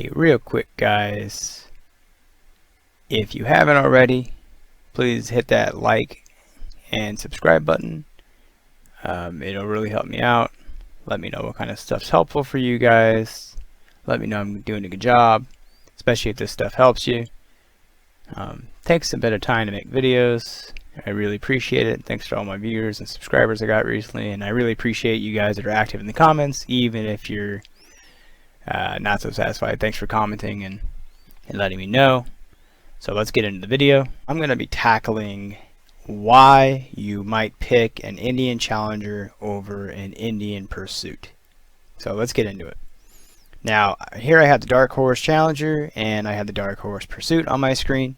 Real quick, guys, if you haven't already, please hit that like and subscribe button. It'll really help me out. Let me know what kind of stuff's helpful for you guys. Let me know I'm doing a good job, especially if this stuff helps you. Takes a bit of time to make videos. I really appreciate it. Thanks to all my viewers and subscribers I got recently, and I really appreciate you guys that are active in the comments, even if you're not so satisfied. Thanks for commenting and letting me know. So let's get into the video. I'm going to be tackling why you might pick an Indian Challenger over an Indian Pursuit. So let's get into it. Now here I have the Dark Horse Challenger and I have the Dark Horse Pursuit on my screen,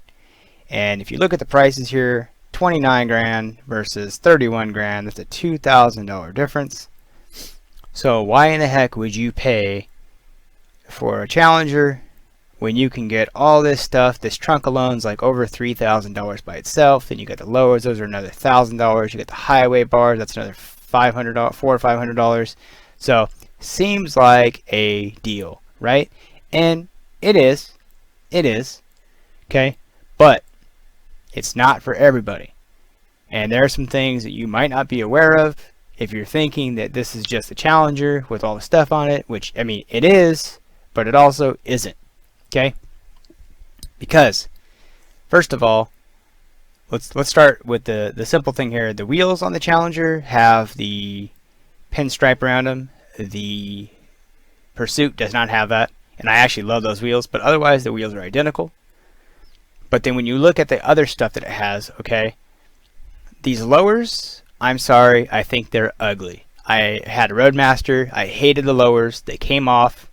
and if you look at the prices here, 29 grand versus 31 grand, that's a $2,000 difference. So why in the heck would you pay for a Challenger when you can get all this stuff? This trunk alone's like over $3,000 by itself. Then you get the lowers, those are another $1,000. You get the highway bars, that's another $500, $400 or $500. So seems like a deal, right? And it is, okay, but it's not for everybody. And there are some things that you might not be aware of if you're thinking that this is just a Challenger with all the stuff on it, which, I mean, it is, but it also isn't, okay? Because first of all, let's start with the simple thing here. The wheels on the Challenger have the pinstripe around them. The Pursuit does not have that, and I actually love those wheels, but otherwise the wheels are identical. But then when you look at the other stuff that it has, okay, these lowers, I'm sorry, I think they're ugly. I had a Roadmaster, I hated the lowers, they came off.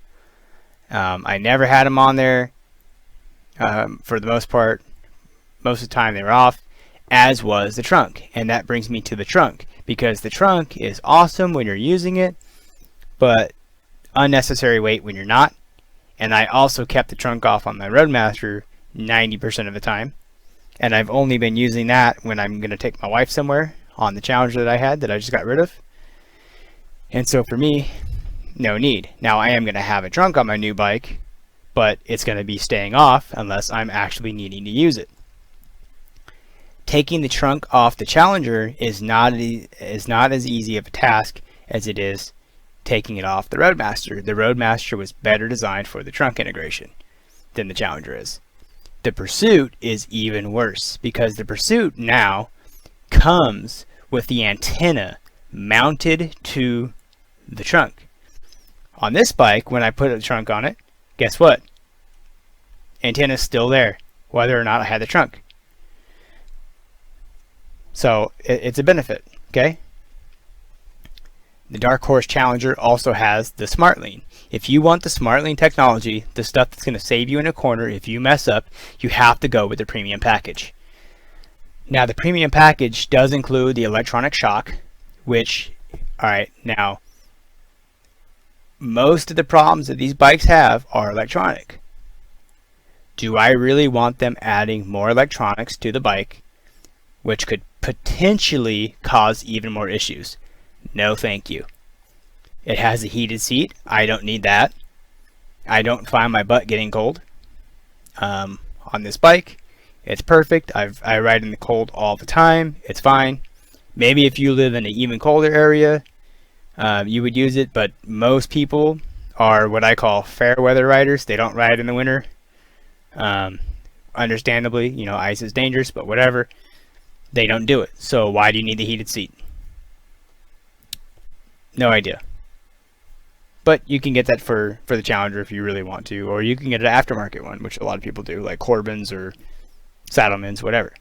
I never had them on there for the most part. Most of the time they were off, as was the trunk. And that brings me to the trunk, because the trunk is awesome when you're using it, but unnecessary weight when you're not. And I also kept the trunk off on my Roadmaster 90% of the time, and I've only been using that when I'm going to take my wife somewhere on the Challenger that I had that I just got rid of. And so for me, no need. Now I am going to have a trunk on my new bike, but it's going to be staying off unless I'm actually needing to use it. Taking the trunk off the Challenger is not as easy of a task as it is taking it off the Roadmaster. The Roadmaster was better designed for the trunk integration than the Challenger is. The Pursuit is even worse, because the Pursuit now comes with the antenna mounted to the trunk. On this bike, when I put the trunk on it, guess what? Antenna's still there, whether or not I had the trunk. So it's a benefit, okay? The Dark Horse Challenger also has the Smart Lean. If you want the Smart Lean technology, the stuff that's going to save you in a corner if you mess up, you have to go with the premium package. Now the premium package does include the electronic shock, which, alright, now most of the problems that these bikes have are electronic. Do I really want them adding more electronics to the bike, which could potentially cause even more issues? No thank you. It has a heated seat. I don't need that. I don't find my butt getting cold on this bike. It's perfect. I ride in the cold all the time. It's fine. Maybe if you live in an even colder area, you would use it, but most people are what I call fair weather riders. They don't ride in the winter. Understandably, you know, ice is dangerous, but whatever. They don't do it. So why do you need the heated seat? No idea. But you can get that for the Challenger if you really want to, or you can get an aftermarket one, which a lot of people do, like Corbin's or Saddlemen's, whatever.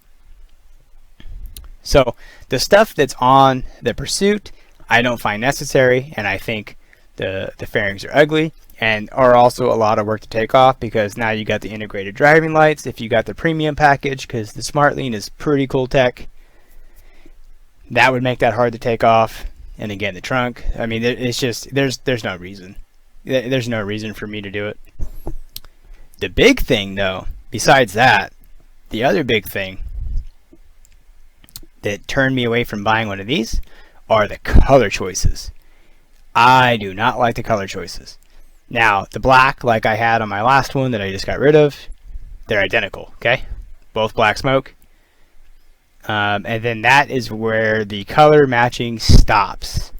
So the stuff that's on the Pursuit, I don't find necessary, and I think the fairings are ugly and are also a lot of work to take off, because now you got the integrated driving lights if you got the premium package, because the Smart Lean is pretty cool tech. That would make that hard to take off. And again, the trunk, I mean, it's just, there's no reason. There's no reason for me to do it. The big thing, though, besides that, the other big thing that turned me away from buying one of these are the color choices. I do not like the color choices. Now, the black, like I had on my last one that I just got rid of, they're identical, okay? Both black smoke. And then that is where the color matching stops.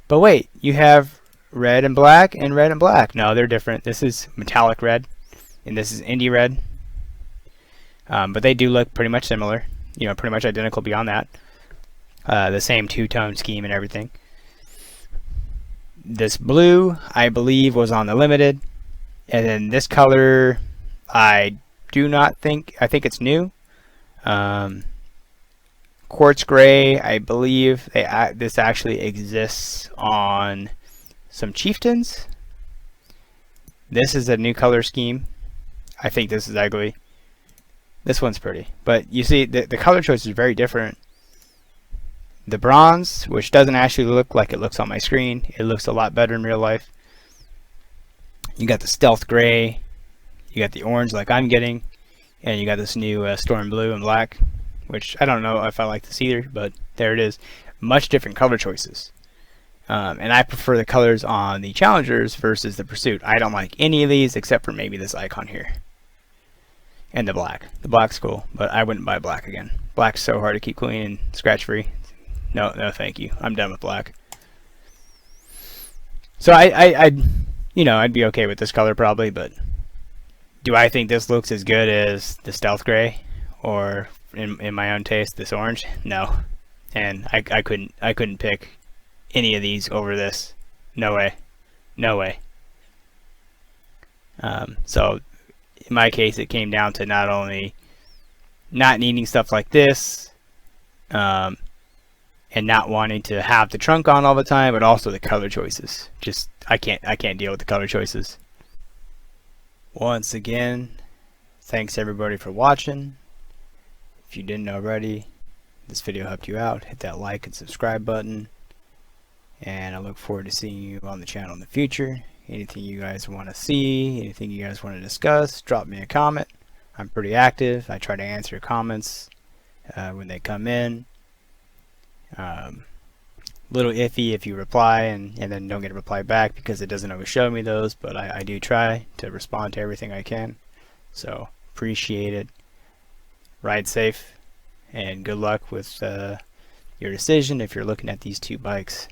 But wait, you have red and black and red and black. No, they're different. This is metallic red, and this is indie red. But they do look pretty much similar, you know, pretty much identical beyond that. The same two-tone scheme and everything. This blue, I believe, was on the limited. And then this color, I think it's new. Quartz gray, I believe this actually exists on some chieftains. This is a new color scheme. I think this is ugly. This one's pretty. But you see, the color choice is very different. The bronze, which doesn't actually look like it looks on my screen, it looks a lot better in real life. You got the stealth gray, you got the orange like I'm getting, and you got this new storm blue and black, which I don't know if I like this either, but there it is. Much different color choices. And I prefer the colors on the Challengers versus the Pursuit. I don't like any of these except for maybe this icon here. And the black. The black's cool, but I wouldn't buy black again. Black's so hard to keep clean and scratch free. No, thank you. I'm done with black. So I'd be okay with this color probably, but do I think this looks as good as the stealth gray or in my own taste this orange? No. And I couldn't pick any of these over this. No way. No way. So in my case it came down to not only not needing stuff like this, and not wanting to have the trunk on all the time, but also the color choices. Just I can't deal with the color choices. Once again, thanks everybody for watching. If you didn't already, this video helped you out, hit that like and subscribe button, and I look forward to seeing you on the channel in the future. Anything you guys want to see, anything you guys want to discuss, drop me a comment. I'm pretty active. I try to answer comments when they come in. Little iffy if you reply and then don't get a reply back because it doesn't always show me those, but I do try to respond to everything I can. So appreciate it. Ride safe and good luck with your decision if you're looking at these two bikes.